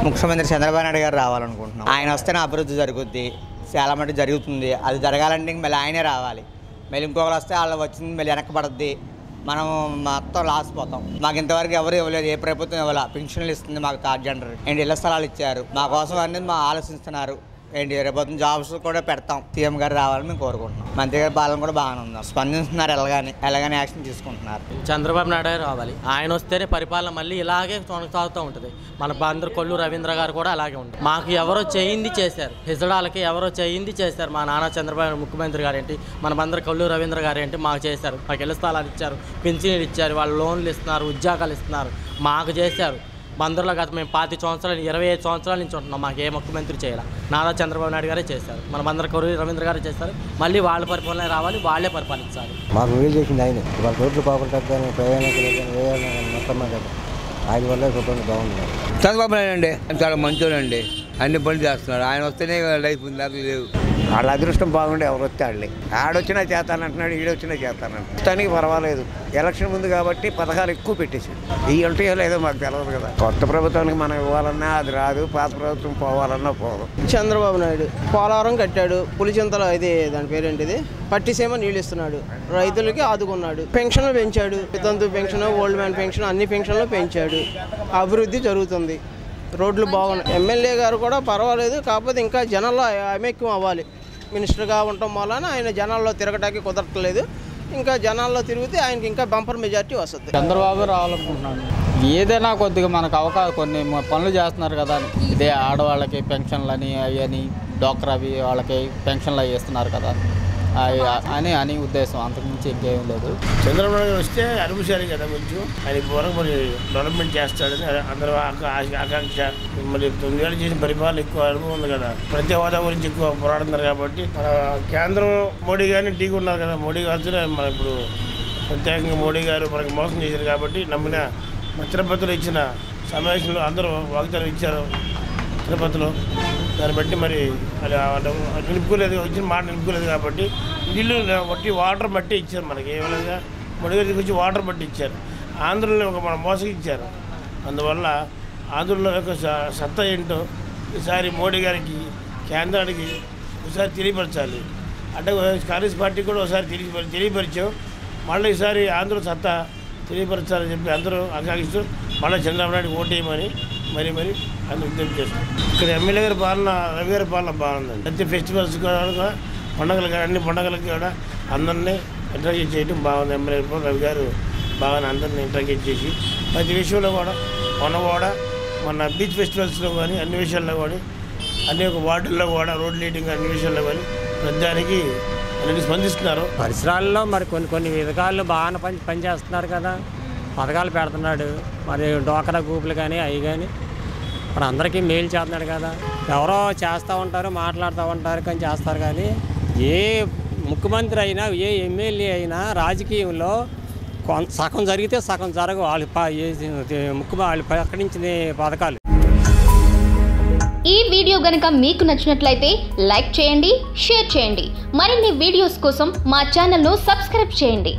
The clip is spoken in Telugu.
ముఖ్యమంత్రి చంద్రబాబు నాయుడు గారు రావాలనుకుంటున్నాం. ఆయన వస్తేనే అభివృద్ధి జరుగుద్ది, చాలా మటుకు జరుగుతుంది. అది జరగాలంటే మళ్ళీ ఆయనే రావాలి. మళ్ళీ ఇంకొకరు వస్తే వాళ్ళు వచ్చింది మళ్ళీ వెనకబడద్ది, మనం మొత్తం లాస్ పోతాం. మాకు ఇంతవరకు ఎవరు ఇవ్వలేదు, ఏ ప్రభుత్వం ఇవ్వాల. పెన్షన్లు ఇస్తుంది మాకు, థర్డ్ జెండర్ ఏంటి, ఇళ్ల స్థలాలు ఇచ్చారు. మా కోసం అనేది మా ఆలోచిస్తున్నారు. ఏంటి రేపు జాబ్స్ కూడా పెడతాం. సీఎం గారు రావాలని మేము కోరుకుంటున్నాం. మంత్రి గారి పాలన కూడా బాగానే ఉంది, స్పందిస్తున్నారు, ఎలాగానే యాక్షన్ తీసుకుంటున్నారు. చంద్రబాబు నాయుడు రావాలి. ఆయన వస్తేనే పరిపాలన మళ్ళీ ఇలాగే కొనసాగుతూ ఉంటుంది. మన అందరు కొల్లు రవీంద్ర గారు కూడా అలాగే ఉంటుంది. మాకు ఎవరో చేయింది చేశారు, హిజడాలకి ఎవరో చేయింది చేశారు. మా నాన్న చంద్రబాబు ముఖ్యమంత్రి గారు ఏంటి, మనమందరు కొల్లు రవీంద్ర గారు ఏంటి మాకు చేశారు. మాకు ఇళ్ల స్థలాలు ఇచ్చారు, పింఛన్లు ఇచ్చారు, వాళ్ళు లోన్లు ఇస్తున్నారు, ఉద్యోగాలు ఇస్తున్నారు, మాకు చేశారు. బందర్లో గత మేము 25 సంవత్సరాలు 25 సంవత్సరాల నుంచి ఉంటున్నాం. మాకు ఏ ముఖ్యమంత్రి చేయాలి, నారా చంద్రబాబు నాయుడు గారే చేశారు. మన బందర్ కొల్లు రవీంద్ర గారే చేశారు. మళ్ళీ వాళ్ళ పరిపాలన రావాలి, వాళ్ళే పరిపాలించాలి. మాకు వీలు చేసింది ఆయన. వాళ్ళ రోడ్లు బాగుంటుంది కానీ ప్రయాణికులు కానీ మొత్తం ఆయన వల్ల శుభ్రంగా బాగుంది. చంద్రబాబు నాయుడు అండి చాలా మంచోడు అండి, అన్ని పనులు చేస్తున్నాడు. ఆయన వస్తేనే లైఫ్ ఉంది, అది లేవు. వాళ్ళ అదృష్టం బాగుండే ఎవరు వస్తే వాళ్ళే. ఆడొచ్చినా చేస్తానంటున్నాడు, ఈడొచ్చినా చేస్తానంటున్నాడు. దానికి పర్వాలేదు, ఎలక్షన్ ముందు కాబట్టి పథకాలు ఎక్కువ పెట్టేసాడు. ఈ ఉంటాయో లేదో మాకు తెలియదు కదా. కొత్త ప్రభుత్వానికి మనం ఇవ్వాలన్నా అది రాదు, పాత ప్రభుత్వం పోవాలన్నా పోదు. చంద్రబాబు నాయుడు పోలవరం కట్టాడు, పులిచింతల ఇది దాని పేరేంటిది పట్టిసీమ నీళ్ళు ఇస్తున్నాడు, రైతులకి ఆదుకున్నాడు, పెన్షన్లు పెంచాడు, వితంతు పెన్షన్, ఓల్డ్ మ్యాన్ పెన్షన్, అన్ని పెన్షన్లు పెంచాడు. అభివృద్ధి జరుగుతుంది, రోడ్లు బాగున్నాయి. ఎమ్మెల్యే గారు కూడా పర్వాలేదు, కాకపోతే ఇంకా జనాల్లో ఐక్యం అవ్వాలి. మినిస్టర్గా ఉండటం వలన ఆయన జనాల్లో తిరగటానికి కుదరట్లేదు. ఇంకా జనాల్లో తిరిగితే ఆయనకి ఇంకా బంపర్ మెజార్టీ వస్తుంది. చంద్రబాబు రావాలనుకుంటున్నాను. ఏదైనా కొద్దిగా మనకు అవకాశం కొన్ని పనులు చేస్తున్నారు కదా, ఇదే ఆడవాళ్ళకి పెన్షన్లు అని అవని డోక్రావి వాళ్ళకి పెన్షన్లు అవి ఇస్తున్నారు కదా అని ఉద్దేశం, అంతకుమించి ఇంకేం లేదు. చంద్రబాబు నాయుడు వస్తే అనుభూశాలి కదా, కొంచెం ఆయన వరకు మరి డెవలప్మెంట్ చేస్తాడని అందరూ ఆకాంక్ష. మరి 9 ఏళ్ళు చేసిన పరిపాలన ఎక్కువ అనుభవం ఉంది కదా, ప్రతి హోదా గురించి ఎక్కువ పోరాడుతున్నారు కాబట్టి మన కేంద్రం మోడీ గారిని ఢీగా ఉన్నారు కదా. మోడీ గారితో మన ఇప్పుడు ప్రత్యేకంగా మోడీ గారు మనకి మోసం చేశారు కాబట్టి నమ్మిన తిరుపతిలో ఇచ్చిన సమావేశంలో అందరూ వాగ్దానం ఇచ్చారు తిరుపతిలో. దాన్ని బట్టి మరి అది నిలుపుకోలేదు, వచ్చిన మాట నిలుపుకోలేదు కాబట్టి నీళ్ళు బట్టి వాటర్ బట్టి ఇచ్చారు మనకి. ఏ విధంగా మోడీ గారి వచ్చి వాటర్ బట్టి ఇచ్చారు. ఆంధ్రలో ఒక మన మోసగిచ్చారు. అందువల్ల ఆంధ్రలో యొక్క సత్తా ఏంటో ఈసారి మోడీ గారికి కేంద్రానికి ఒకసారి తెలియపరచాలి. అంటే కాంగ్రెస్ పార్టీ కూడా ఒకసారి తెలియపరిచాం. మళ్ళీ ఈసారి ఆంధ్ర సత్తా తెలియపరచాలని చెప్పి అందరూ ఆకాంక్షిస్తూ మళ్ళీ చంద్రబాబు నాయుడు ఓటేయమని మరి అందరూ విజ్ఞప్తి చేస్తాం. ఇక్కడ ఎమ్మెల్యే గారి పాలన, రవి గారి పాలన బాగుందండి. ప్రతి ఫెస్టివల్స్ కూడా పండుగలు అన్ని పండుగలకి కూడా అందరినీ ఇంటరాక్ట్ చేయడం బాగుంది. ఎమ్మెల్యే రవి గారు బాగా అందరినీ ఇంటరాక్ట్ చేసి ప్రతి విషయంలో కూడా మన బీచ్ ఫెస్టివల్స్లో కానీ అన్ని విషయాల్లో కానీ అన్ని ఒక వార్డుల్లో కూడా రోడ్ లైటింగ్ అన్ని విషయాల్లో కానీ ప్రతిదానికి అన్ని స్పందిస్తున్నారు. పరిసరాల్లో మరి కొన్ని విధకాలు బాగానే పనిచేస్తున్నారు కదా, పథకాలు పెడుతున్నాడు. మరి డోకరా గ్రూపులు కానీ అవి కానీ మరి అందరికీ మేలు చేస్తున్నాడు కదా. ఎవరో చేస్తూ ఉంటారు, మాట్లాడుతూ ఉంటారు, కానీ చేస్తారు. కానీ ఏ ముఖ్యమంత్రి అయినా ఏ ఎమ్మెల్యే అయినా రాజకీయంలో సగం జరిగితే సగం జరగవు. వాళ్ళు ప్రకటించిన పథకాలు. ఈ వీడియో గనుక మీకు నచ్చినట్లయితే లైక్ చేయండి, షేర్ చేయండి. మరిన్ని వీడియోస్ కోసం మా ఛానల్ను సబ్స్క్రైబ్ చేయండి.